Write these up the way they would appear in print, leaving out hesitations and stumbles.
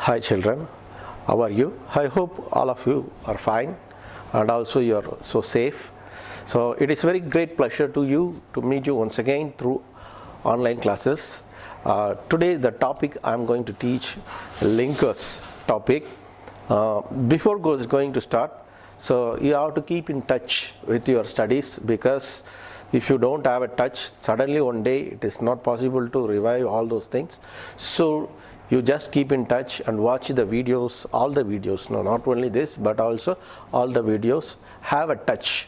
Hi children, how are you? I hope all of you are fine and also you are so safe. So it is very great pleasure to meet you once again through online classes. Today the topic I am going to teach linkers topic. Before going to start, so you have to keep in touch with your studies, because if you don't have a touch, suddenly one day it is not possible to revive all those things. So you just keep in touch and watch the videos, all the videos. No, not only this, but also all the videos have a touch.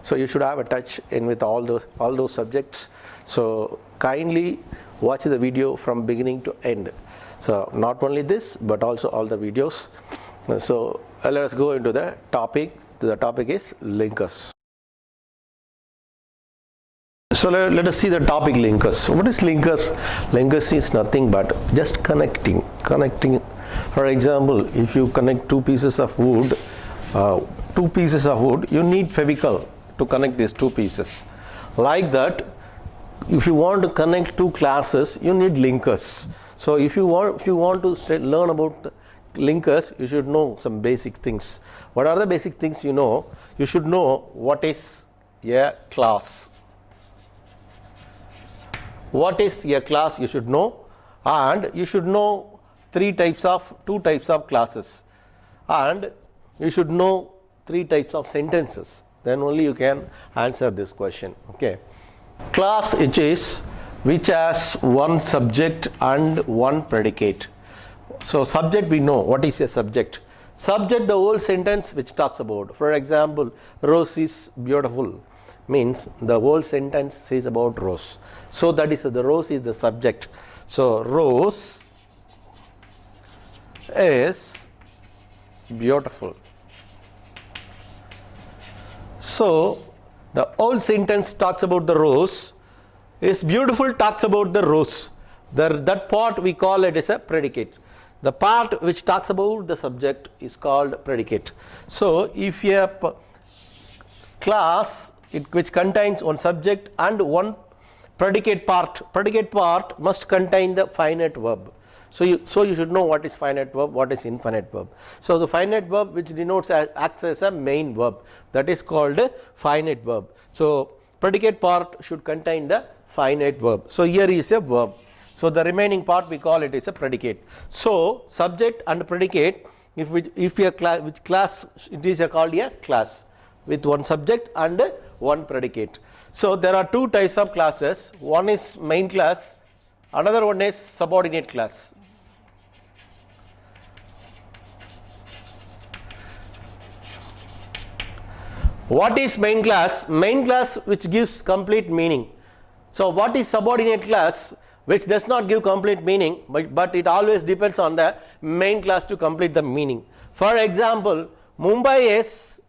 So you should have a touch in with all those subjects. So kindly watch the video from beginning to end. So not only this, but also all the videos. So let us go into the topic. The topic is linkers. So let us see the topic linkers. What is linkers? Linkers is nothing but just connecting. For example, if you connect two pieces of wood, you need Fevicol to connect these two pieces. Like that, if you want to connect two classes, you need linkers. So if you want to learn about linkers, you should know some basic things. What are the basic things you know? You should know what is a class. What is a class you should know, and you should know two types of classes, and you should know three types of sentences. Then only you can answer this question. Okay. Class which has one subject and one predicate. So subject, we know what is a subject. Subject, the whole sentence which talks about. For example, Rose is beautiful, means the whole sentence says about Rose. So that is the Rose is the subject. So Rose is beautiful. So the whole sentence talks about the Rose. Is beautiful talks about the Rose. That part we call it as a predicate. The part which talks about the subject is called predicate. So if a class which contains one subject and one predicate part must contain the finite verb. So you should know what is finite verb, what is infinite verb. So the finite verb which denotes acts as a main verb, that is called a finite verb. So predicate part should contain the finite verb. So here is a verb. So the remaining part we call it is a predicate. So subject and predicate, if a class, which class it is called a class with one subject and one predicate. So there are two types of classes. One is main class, another one is subordinate class. What is main class? Main class which gives complete meaning. So what is subordinate class? Which does not give complete meaning, but it always depends on the main class to complete the meaning. For example, Mumbai is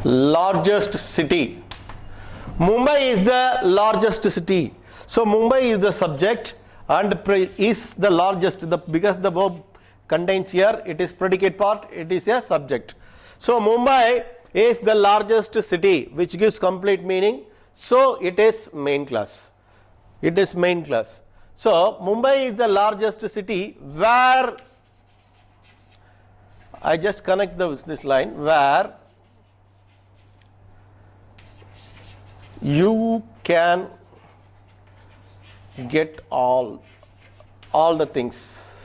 largest city. Mumbai is the largest city. So Mumbai is the subject and is the largest, because the verb contains here, it is predicate part, it is a subject. So Mumbai is the largest city, which gives complete meaning. So it is main class. It is main class. So Mumbai is the largest city where, I just connect this line, where you can get all the things.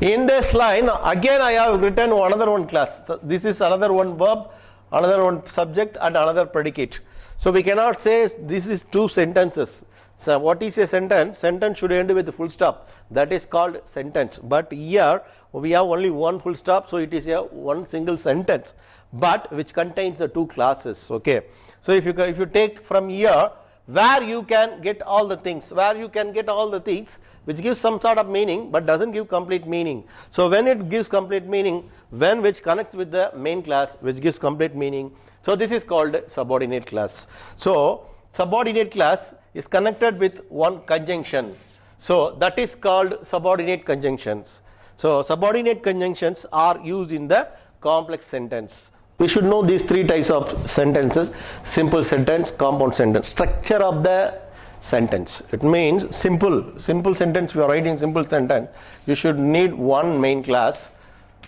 In this line again I have written another one class. This is another one verb, another one subject and another predicate. So we cannot say this is two sentences. So what is a sentence? Sentence should end with a full stop. That is called sentence. But here we have only one full stop, so it is a one single sentence, but which contains the two classes. Okay. So if you take from here, where you can get all the things, which gives some sort of meaning but doesn't give complete meaning. So when it gives complete meaning, which connects with the main class, which gives complete meaning, so this is called subordinate class. So subordinate class is connected with one conjunction. So that is called subordinate conjunctions. So subordinate conjunctions are used in the complex sentence. We should know these three types of sentences: simple sentence, compound sentence. Structure of the sentence. It means simple sentence. We are writing simple sentence. You should need one main class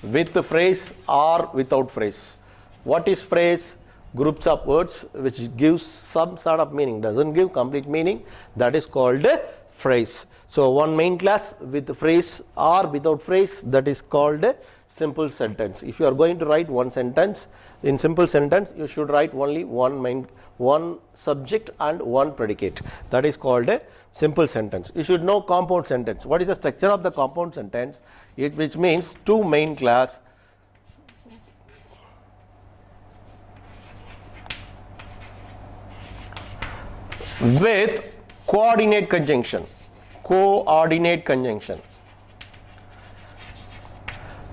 with the phrase or without phrase. What is phrase? Groups of words which gives some sort of meaning, doesn't give complete meaning. That is called a phrase. So one main class with phrase or without phrase, that is called a simple sentence. If you are going to write one sentence, in simple sentence you should write only one subject and one predicate. That is called a simple sentence. You should know compound sentence. What is the structure of the compound sentence? Which means two main class with coordinate conjunction,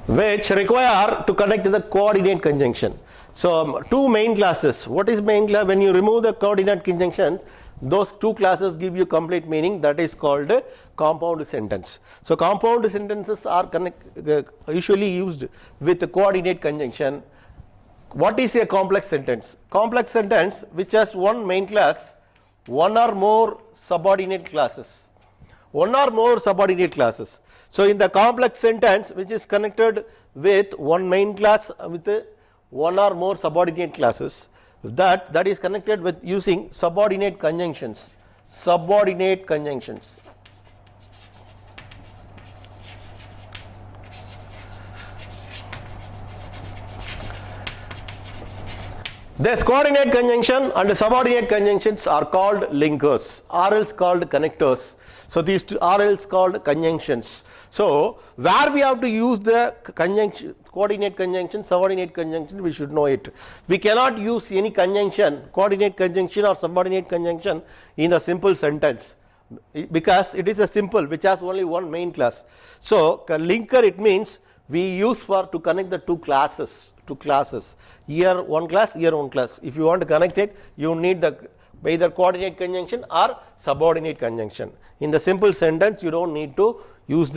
which require to connect the coordinate conjunction. So two main classes. What is main class? When you remove the coordinate conjunctions, those two classes give you complete meaning. That is called a compound sentence. So compound sentences are usually used with the coordinate conjunction. What is a complex sentence? Complex sentence which has one main class, one or more subordinate classes. So in the complex sentence which is connected with one main class with one or more subordinate classes, that is connected with using subordinate conjunctions. This coordinate conjunction and the subordinate conjunctions are called linkers, or else called connectors. So these two are else called conjunctions. So where we have to use the conjunction, coordinate conjunction, subordinate conjunction, we should know it. We cannot use any conjunction, coordinate conjunction or subordinate conjunction in a simple sentence, because it is a simple which has only one main class. So linker, it means we use for to connect the two classes. Here one class, here one class. If you want to connect it, you need the either coordinate conjunction or subordinate conjunction. In the simple sentence, you don't need to use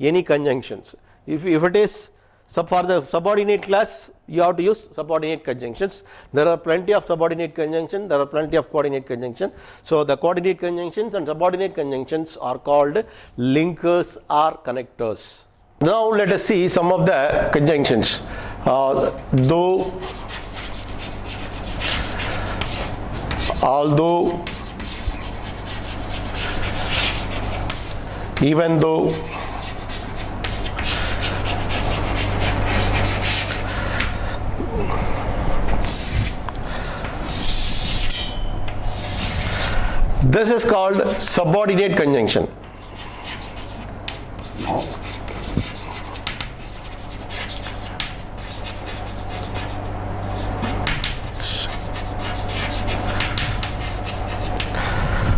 any conjunctions. If it is for the subordinate class, you have to use subordinate conjunctions. There are plenty of subordinate conjunctions, there are plenty of coordinate conjunctions. So the coordinate conjunctions and subordinate conjunctions are called linkers or connectors. Now let us see some of the conjunctions. Though, although, even though, this is called subordinate conjunction.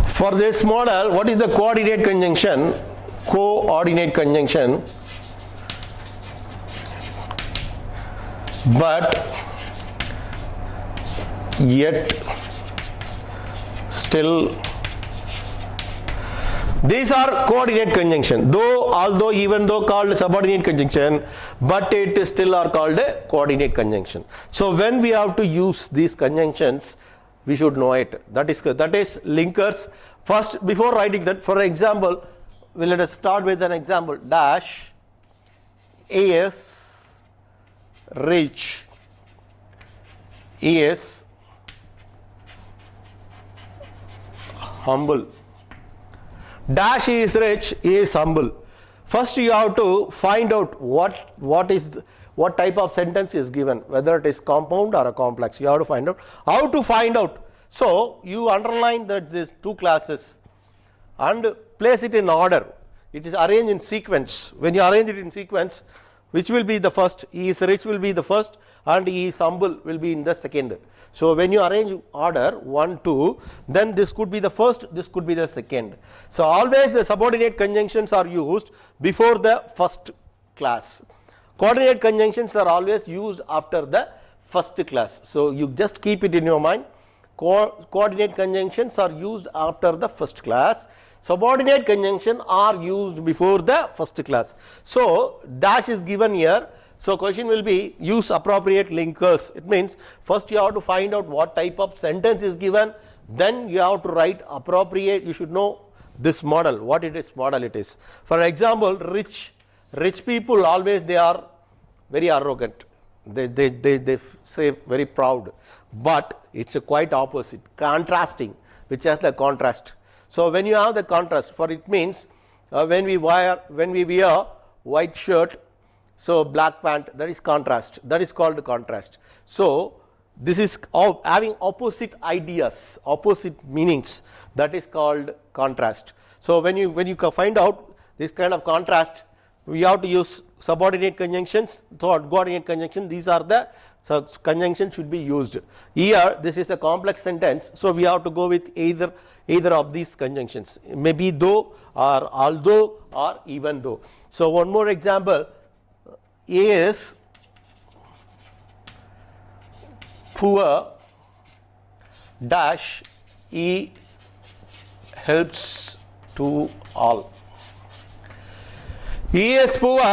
For this model, what is the coordinate conjunction? Coordinate conjunction, but yet still. These are coordinate conjunction. Though, although, even though called subordinate conjunction, but it still are called a coordinate conjunction. So when we have to use these conjunctions, we should know it. That is linkers. First, before writing that, for example, let us start with an example. Dash is rich, is humble. Dash is rich, is humble. First you have to find out what type of sentence is given, whether it is compound or a complex. You have to find out. How to find out? So you underline that these two classes and place it in order. It is arranged in sequence. When you arrange it in sequence, which will be the first? He is rich will be the first and he is humble will be in the second. So when you arrange order 1, 2, then this could be the first, this could be the second. So always the subordinate conjunctions are used before the first class. Coordinate conjunctions are always used after the first class. So you just keep it in your mind. Coordinate conjunctions are used after the first class. Subordinate conjunction are used before the first class. So dash is given here. So question will be use appropriate linkers. It means first you have to find out what type of sentence is given, then you have to write appropriate. You should know this model, what it is model it is. For example, rich people always they are very arrogant. They say very proud, but it's a quite opposite, contrasting, which has the contrast. So when you have the contrast, for it means when we wear white shirt, so black pant, that is contrast, that is called contrast. So this is having opposite ideas, opposite meanings, that is called contrast. So when you find out this kind of contrast, we have to use subordinate conjunctions, coordinate conjunction. These are the conjunctions should be used. Here this is a complex sentence, so we have to go with either of these conjunctions, maybe though or although or even though. So one more example is poor dash he helps to all. He is poor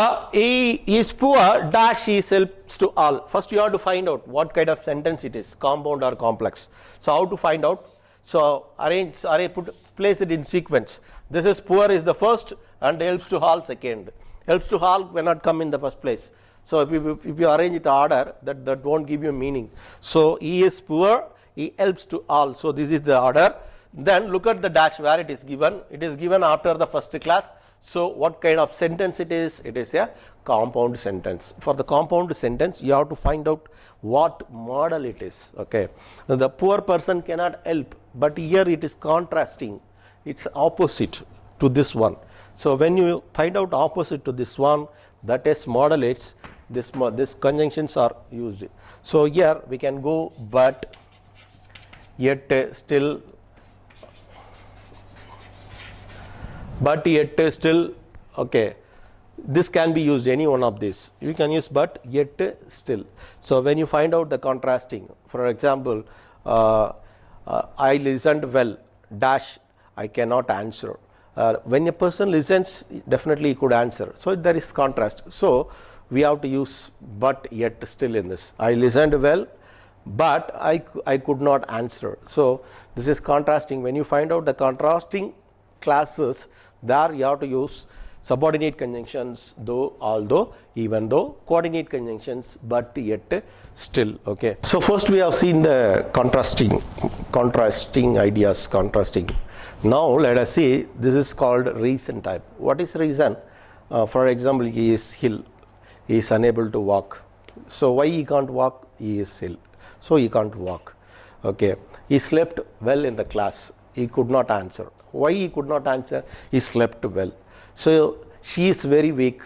dash he helps to all. First you have to find out what kind of sentence it is, compound or complex. So how to find out? So place it in sequence. This is poor is the first and helps to all second. Helps to all cannot come in the first place. So if you arrange it order, that won't give you meaning. So he is poor, he helps to all. So this is the order. Then look at the dash where it is given. It is given after the first class. So what kind of sentence it is? It is a compound sentence. For the compound sentence, you have to find out what model it is. Okay. Now, the poor person cannot help, but here it is contrasting. It's opposite to this one. So when you find out opposite to this one, that is model it's this conjunctions are used. So here we can go but, yet, still, okay. This can be used, any one of these. You can use but, yet, still. So when you find out the contrasting, for example, I listened well, dash, I cannot answer. When a person listens, definitely he could answer. So there is contrast. So we have to use but, yet, still in this. I listened well, but I could not answer. So this is contrasting. When you find out the contrasting classes, there you have to use subordinate conjunctions, though, although, even though, coordinate conjunctions, but, yet, still. Okay. So first we have seen the contrasting ideas, contrasting. Now let us see, this is called reason type. What is reason? For example, he is ill, he is unable to walk. So why he can't walk? He is ill, so he can't walk. Okay. He slept well in the class, he could not answer. Why he could not answer? He slept well. So she is very weak,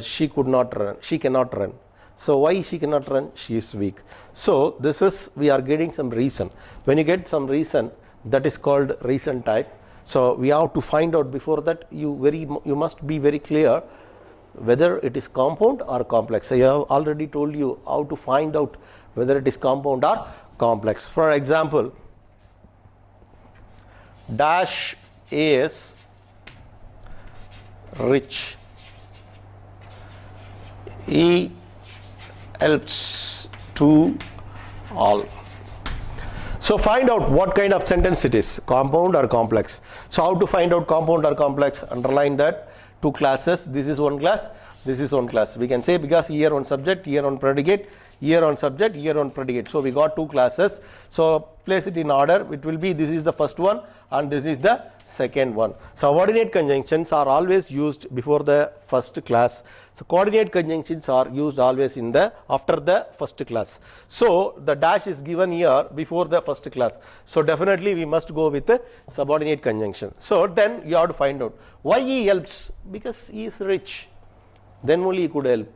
she cannot run. So why she cannot run? She is weak. So this is, we are getting some reason. When you get some reason, that is called reason type. So we have to find out, before that you must be very clear whether it is compound or complex. I have already told you how to find out whether it is compound or complex. For example, dash is rich, he helps to all. So find out what kind of sentence it is, compound or complex. So how to find out compound or complex? Underline that, two classes, this is one class, this is one class. We can say, because here on subject, here on predicate, here on subject, here on predicate. So we got two classes. So place it in order. It will be, this is the first one and this is the second one. Subordinate conjunctions are always used before the first class. So coordinate conjunctions are used always after the first class. So the dash is given here before the first class. So definitely we must go with the subordinate conjunction. So then you have to find out why he helps. Because he is rich, then only he could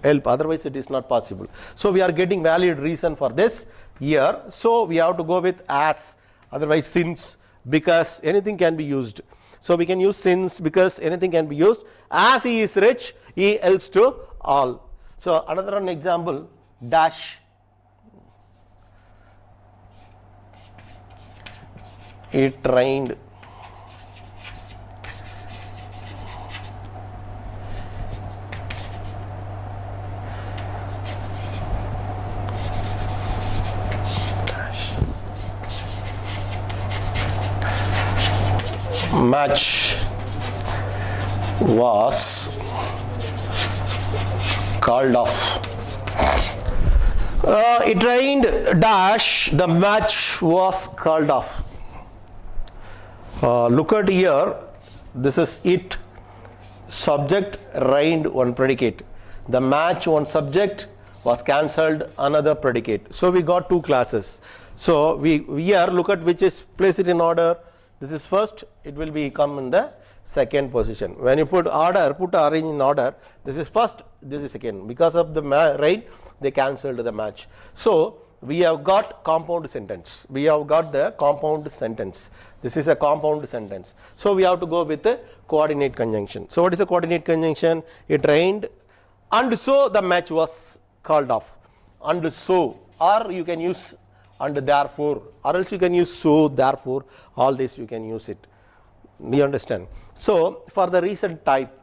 help, otherwise it is not possible. So we are getting valid reason for this here. So we have to go with as, otherwise since, because anything can be used. So we can use since, because anything can be used. As he is rich, he helps to all. So another one example, dash, he trained match was called off. It rained dash, the match was called off. Look at here, this is it, subject, rained, one predicate. The match, one subject, was cancelled, another predicate. So we got two classes. So we here look at which is, place it in order. This is first, it will be come in the second position. When you put order, put arrange in order, this is first, this is second. Because of the rain, they cancelled the match. So we have got compound sentence. We have got the compound sentence. This is a compound sentence. So we have to go with the coordinate conjunction. So what is the coordinate conjunction? It rained and so the match was called off. And so, or you can use and therefore, or else you can use so, therefore, all this you can use it. Do you understand? So for the recent type,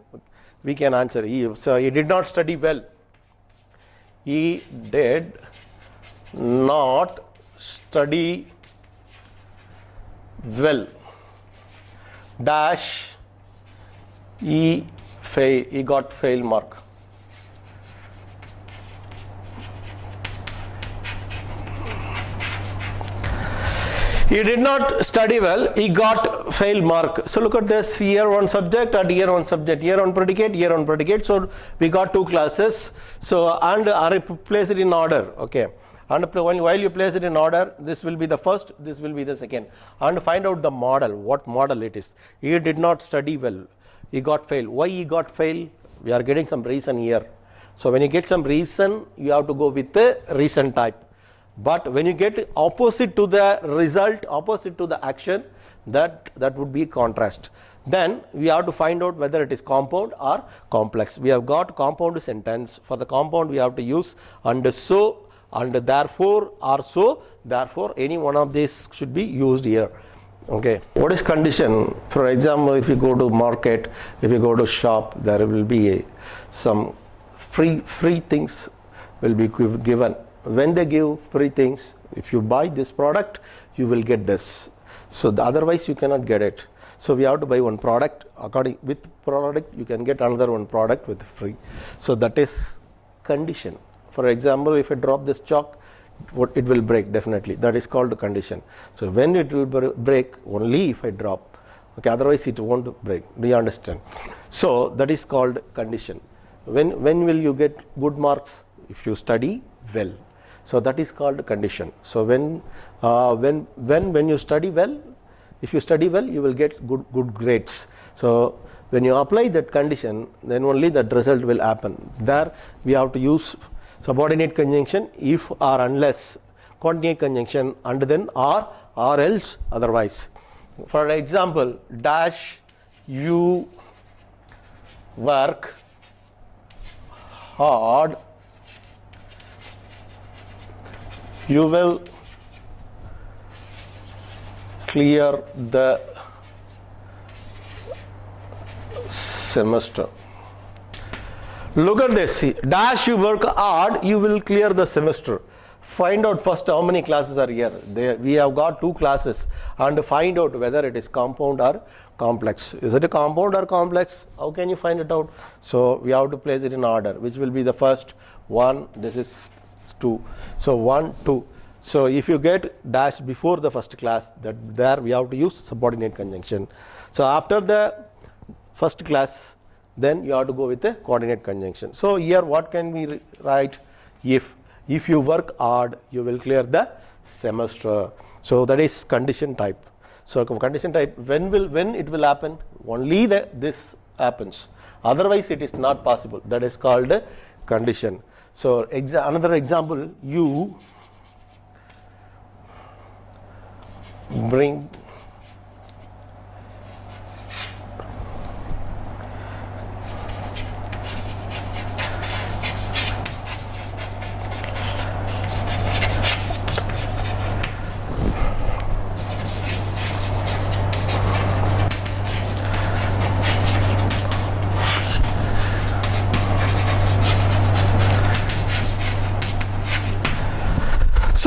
we can answer. So he did not study well. He did not study well. Dash, he got fail mark. He did not study well, he got fail mark. So look at this, here one subject and here one subject, here one predicate, here one predicate. So we got two classes. So and place it in order, okay. And while you place it in order, this will be the first, this will be the second. And find out the model, what model it is. He did not study well, he got fail. Why he got fail? We are getting some reason here. So when you get some reason, you have to go with the reason type. But when you get opposite to the result, opposite to the action, that would be contrast. Then we have to find out whether it is compound or complex. We have got compound sentence. For the compound, we have to use and so, and therefore, or so, therefore, any one of these should be used here. Okay. What is condition? For example, if you go to market, if you go to shop, there will be some free things will be given. When they give free things, if you buy this product, you will get this. So otherwise you cannot get it. So we have to buy one product. According with product, you can get another one product with free. So that is condition. For example, if I drop this chalk, it will break definitely. That is called a condition. So when it will break, only if I drop. Okay, otherwise it won't break. Do you understand? So that is called condition. When will you get good marks? If you study well. So that is called condition. So when you study well, if you study well, you will get good grades. So when you apply that condition, then only that result will happen. There we have to use subordinate conjunction, if or unless, coordinate conjunction, and then or else, otherwise. For example, dash, you work hard, you will clear the semester. Look at this. Dash, you work hard, you will clear the semester. Find out first how many classes are here. We have got two classes, and find out whether it is compound or complex. Is it a compound or complex? How can you find it out? So we have to place it in order. Which will be the first one? This is 2. So 1, 2. So if you get dash before the first class, there we have to use subordinate conjunction. So after the first class, then you have to go with the coordinate conjunction. So here what can we write? If you work hard, you will clear the semester. So that is condition type. So condition type, when it will happen? Only this happens. Otherwise it is not possible. That is called condition. So another example, you bring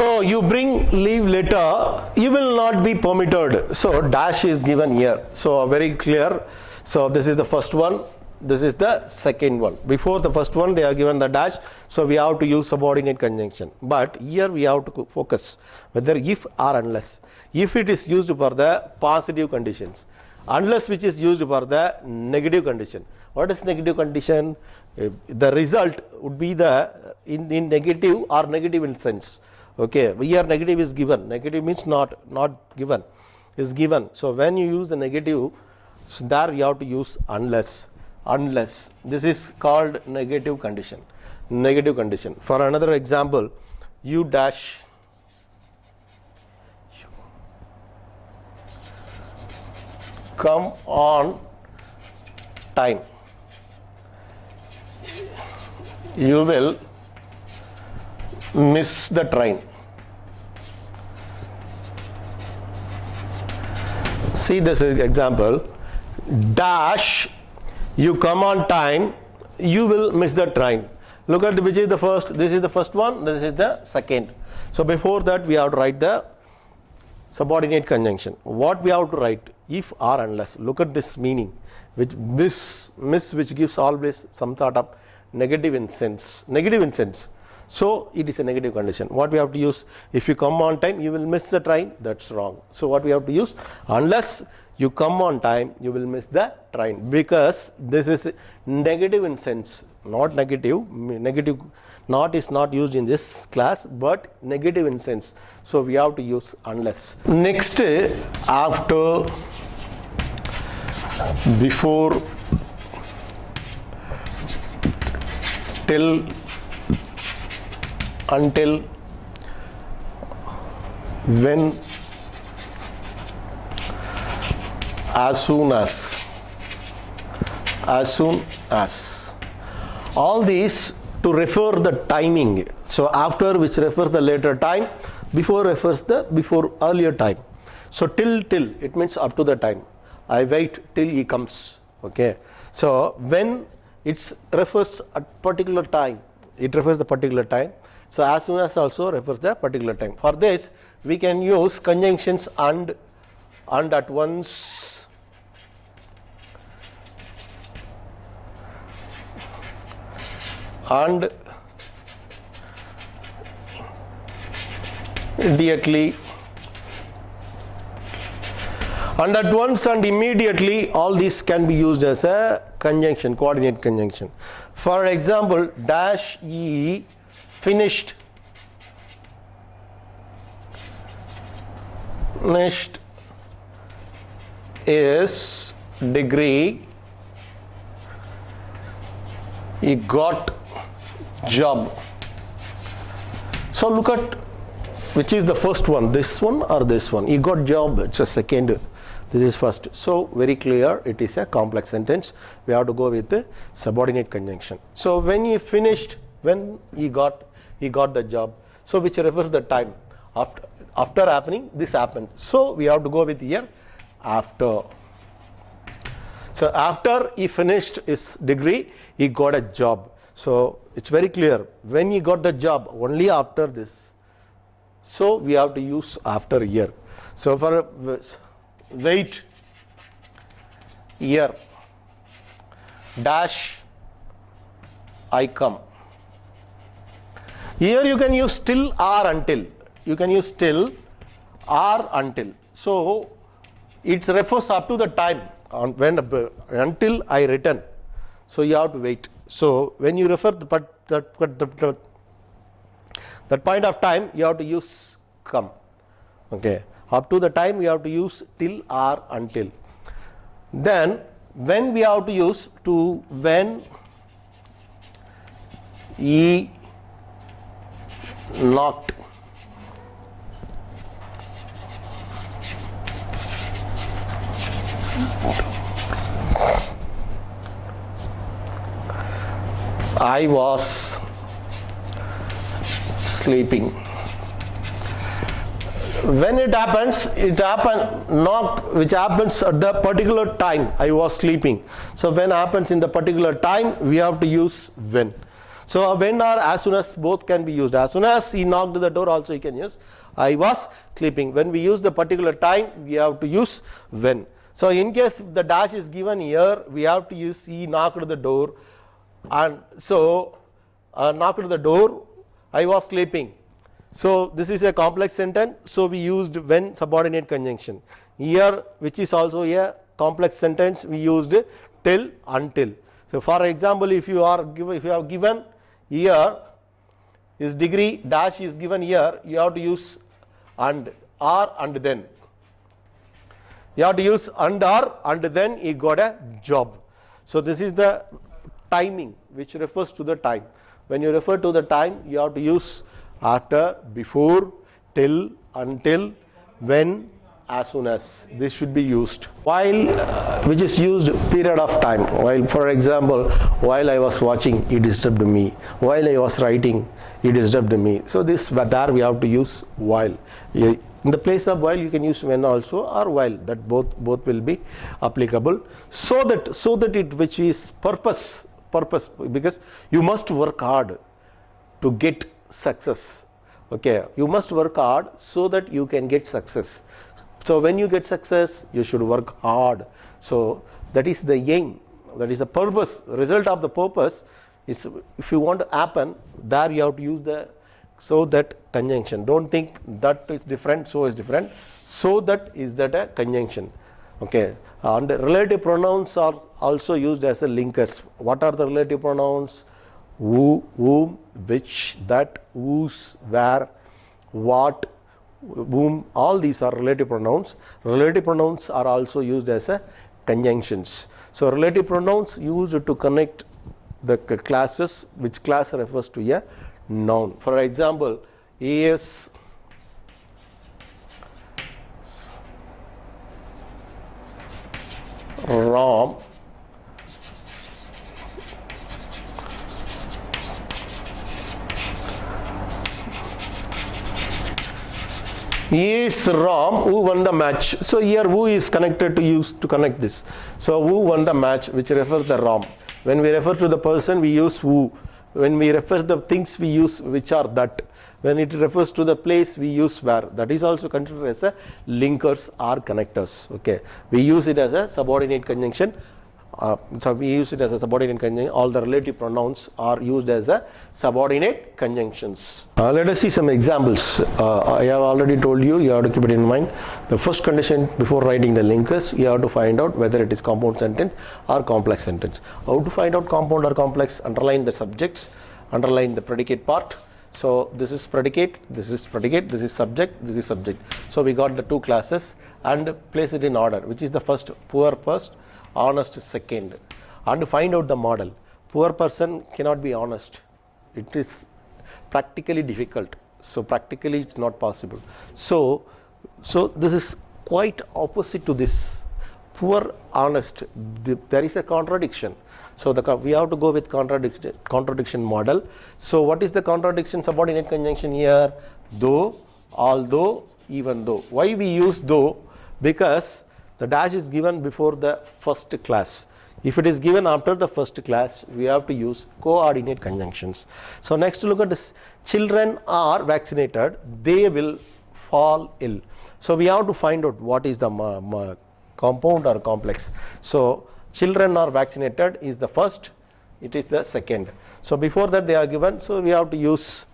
So So you bring leave letter, you will not be permitted. So dash is given here. So very clear. So this is the first one. This is the second one. Before the first one they are given the dash, so we have to use subordinate conjunction. But here we have to focus whether if or unless. If it is used for the positive conditions, unless which is used for the negative condition. What is negative condition? The result would be the in negative or negative in sense. Okay, here negative is given. Negative means not given, is given. So when you use the negative, so there you have to use unless. Unless, this is called negative condition. Negative condition. For another example, you dash come on time, you will miss the train. See this example, dash you come on time, you will miss the train. Look at which is the first. This is the first one, this is the second. So before that we have to write the subordinate conjunction. What we have to write? If or unless. Look at this meaning, which miss which gives always some sort of negative in sense. Negative in sense. So it is a negative condition. What we have to use? If you come on time, you will miss the train. That's wrong. So what we have to use? Unless you come on time, you will miss the train, because this is negative in sense, not negative. Negative not is not used in this class, but negative in sense. So we have to use unless. Next, after, before, till, until, when, as soon as, all these to refer the timing. So after, which refers the later time, before refers the before earlier time. So till it means up to the time. I wait till he comes. Okay. So when it refers a particular time, it refers the particular time. So as soon as also refers the particular time. For this we can use conjunctions and at once, and immediately, and at once and immediately. All these can be used as a conjunction, coordinate conjunction. For example, dash ye finished is degree, he got job. So look at which is the first one, this one or this one. He got job, it's a second, this is first. So very clear, it is a complex sentence. We have to go with the subordinate conjunction. So when he finished, when he got the job, so which refers the time. After happening, this happened. So we have to go with here after. So after he finished his degree, he got a job. So it's very clear, when he got the job, only after this. So we have to use after here. So for wait here, dash I come. Here you can use till or until. You can use till or until. So it refers up to the time when until I return. So you have to wait. So when you refer that point of time, you have to use come. Okay. Up to the time you have to use till or until. Then when we have to use to when he knocked. I was sleeping. When it happens, knocked, which happens at the particular time. I was sleeping. So when happens in the particular time, we have to use when. So when or as soon as, both can be used. As soon as he knocked the door also you can use I was sleeping. When we use the particular time, we have to use when. So in case the dash is given here, we have to use he knocked the door, and so knocked the door, I was sleeping. So this is a complex sentence, so we used when subordinate conjunction. Here, which is also a complex sentence, we used till, until. So for example, if you have given here his degree dash is given here, you have to use and, or, and then. You have to use and, or, and then he got a job. So this is the timing which refers to the time. When you refer to the time, you have to use after, before, till, until, when, as soon as. This should be used. While, which is used period of time. While, for example, while I was watching, he disturbed me. While I was writing, he disturbed me. So this, there we have to use while. In the place of while, you can use when also, or while. That both will be applicable. So that it, which is purpose, because you must work hard to get success. Okay, you must work hard so that you can get success. So when you get success, you should work hard. So that is the aim, that is the purpose. Result of the purpose is, if you want to happen, there you have to use the so that conjunction. Don't think that is different, so is different. So that is that a conjunction. Okay, and relative pronouns are also used as a linkers. What are the relative pronouns? Who, whom, which, that, whose, where, what, whom, all these are relative pronouns. Relative pronouns are also used as a conjunctions. So relative pronouns used to connect the classes, which class refers to a noun. For example, he is Ram He is Ram who won the match. So here who is connected to use to connect this. So who won the match, which refers to Ram. When we refer to the person, we use who. When we refer to the things, we use which are that. When it refers to the place, we use where. That is also considered as a linkers or connectors. Okay, we use it as a subordinate conjunction. So we use it as a subordinate conjunction. All the relative pronouns are used as a subordinate conjunctions. Let us see some examples. I have already told you, you have to keep it in mind. The first condition before writing the linkers, you have to find out whether it is compound sentence or complex sentence. How to find out compound or complex? Underline the subjects, underline the predicate part. So this is predicate, this is predicate, this is subject, this is subject. So we got the two classes and place it in order, which is the first, poor first, honest second, and find out the model. Poor person cannot be honest. It is practically difficult. So practically it's not possible. So this is quite opposite to this. Poor, honest, there is a contradiction. So we have to go with contradiction model. So what is the contradiction subordinate conjunction here? Though, although, even though. Why we use though? Because the dash is given before the first class. If it is given after the first class, we have to use coordinate conjunctions. So next look at this. Children are vaccinated, they will fall ill. So we have to find out what is the compound or complex. So children are vaccinated is the first, it is the second. So before that they are given, so we have to use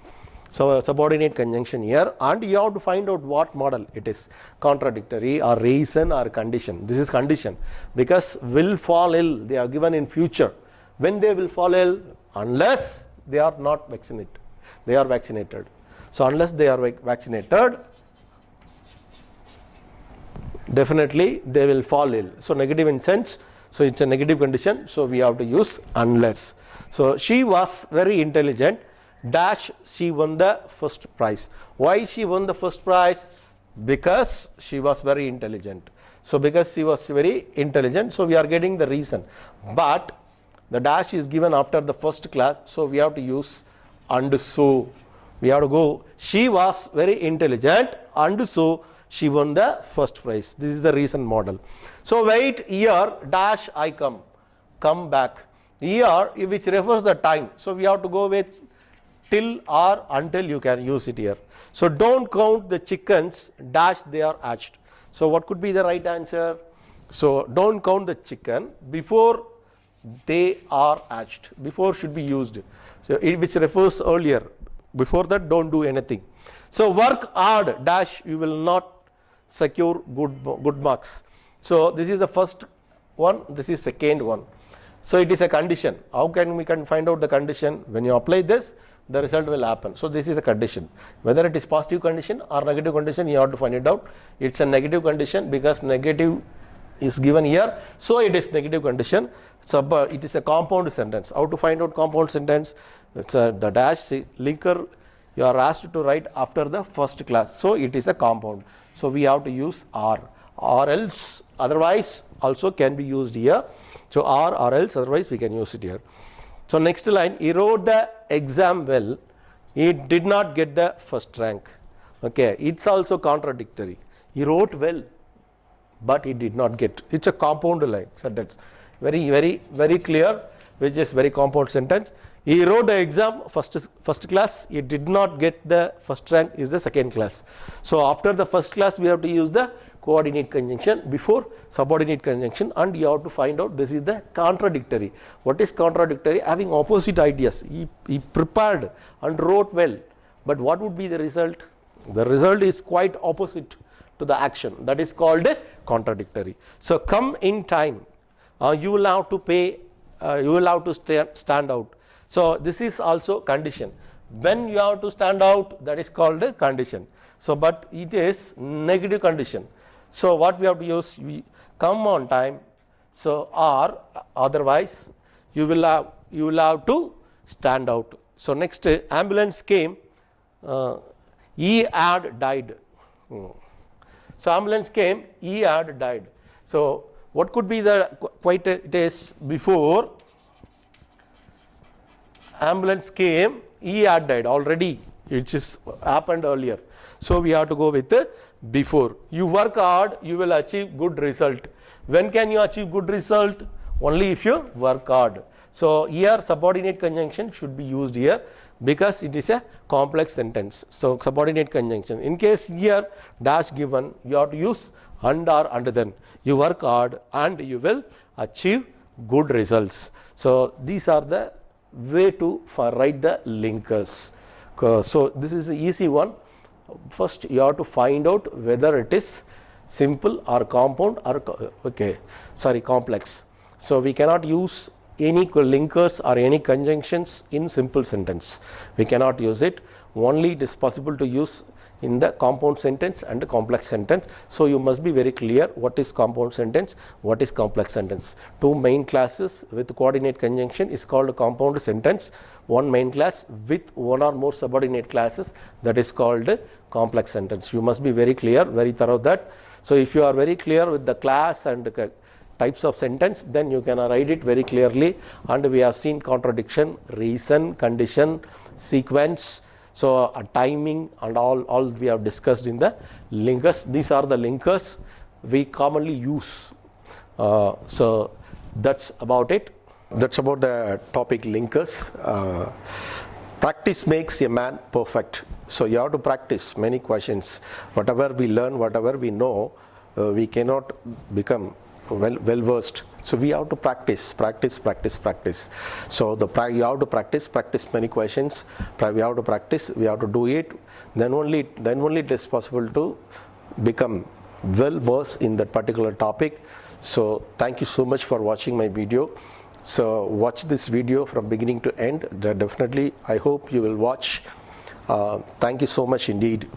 subordinate conjunction here, and you have to find out what model it is, contradictory or reason or condition. This is condition because will fall ill, they are given in future. When they will fall ill? Unless they are not vaccinated. They are vaccinated. So unless they are vaccinated, definitely they will fall ill. So negative in sense, so it's a negative condition, so we have to use unless. So she was very intelligent, dash, she won the first prize. Why she won the first prize? Because she was very intelligent. So because she was very intelligent, so we are getting the reason. But the dash is given after the first class, so we have to use and so. We have to go, she was very intelligent and so she won the first prize. This is the reason model. So wait here, dash, I come back. ER which refers the time. So we have to go with till or until, you can use it here. So don't count the chickens dash they are hatched. So what could be the right answer? So don't count the chicken before they are hatched. Before should be used. So it which refers earlier. Before that don't do anything. So work hard dash you will not secure good marks. So this is the first one, this is second one. So it is a condition. How can we find out the condition? When you apply this, the result will happen. So this is a condition. Whether it is positive condition or negative condition, you have to find it out. It's a negative condition because negative is given here. So it is negative condition. So it is a compound sentence. How to find out compound sentence? It's the dash linker you are asked to write after the first class. So it is a compound. So we have to use or else, otherwise also can be used here. So or else, otherwise we can use it here. So next line, he wrote the exam well, he did not get the first rank. Okay, it's also contradictory. He wrote well, but he did not get. It's a compound line sentence. Very clear, which is very compound sentence. He wrote the exam first class, he did not get the first rank is the second class. So after the first class, we have to use the coordinate conjunction before subordinate conjunction, and you have to find out this is the contradictory. What is contradictory? Having opposite ideas. He prepared and wrote well, but what would be the result? The result is quite opposite to the action. That is called a contradictory. So come in time, you will have to pay, you will have to stand out. So this is also condition. When you have to stand out, that is called a condition. So but it is negative condition. So what we have to use? We come on time. So or otherwise you will have to stand out. So next, ambulance came. He had died. So ambulance came. He had died. So what could be the quite it is before ambulance came, he had died already. It is happened earlier. So we have to go with the before. You work hard, you will achieve good result. When can you achieve good result? Only if you work hard. So here subordinate conjunction should be used here because it is a complex sentence. So subordinate conjunction. In case here dash given, you have to use and or and then. You work hard and you will achieve good results. So these are the way to write the linkers. So this is the easy one. First you have to find out whether it is simple or compound or complex. So we cannot use any linkers or any conjunctions in simple sentence. We cannot use it. Only it is possible to use in the compound sentence and the complex sentence. So you must be very clear what is compound sentence, what is complex sentence. Two main classes with coordinate conjunction is called a compound sentence. One main class with one or more subordinate classes, that is called a complex sentence. You must be very clear, very thorough that. So if you are very clear with the class and types of sentence, then you can write it very clearly. And we have seen contradiction, reason, condition, sequence. So timing and all we have discussed in the linkers. These are the linkers we commonly use. So that's about it. That's about the topic linkers. Practice makes a man perfect. So you have to practice many questions. Whatever we learn, whatever we know, we cannot become well versed. So we have to practice. So you have to practice many questions. We have to practice. We have to do it. Then only it is possible to become well versed in that particular topic. So thank you so much for watching my video. So watch this video from beginning to end. Definitely, I hope you will watch. Thank you so much indeed.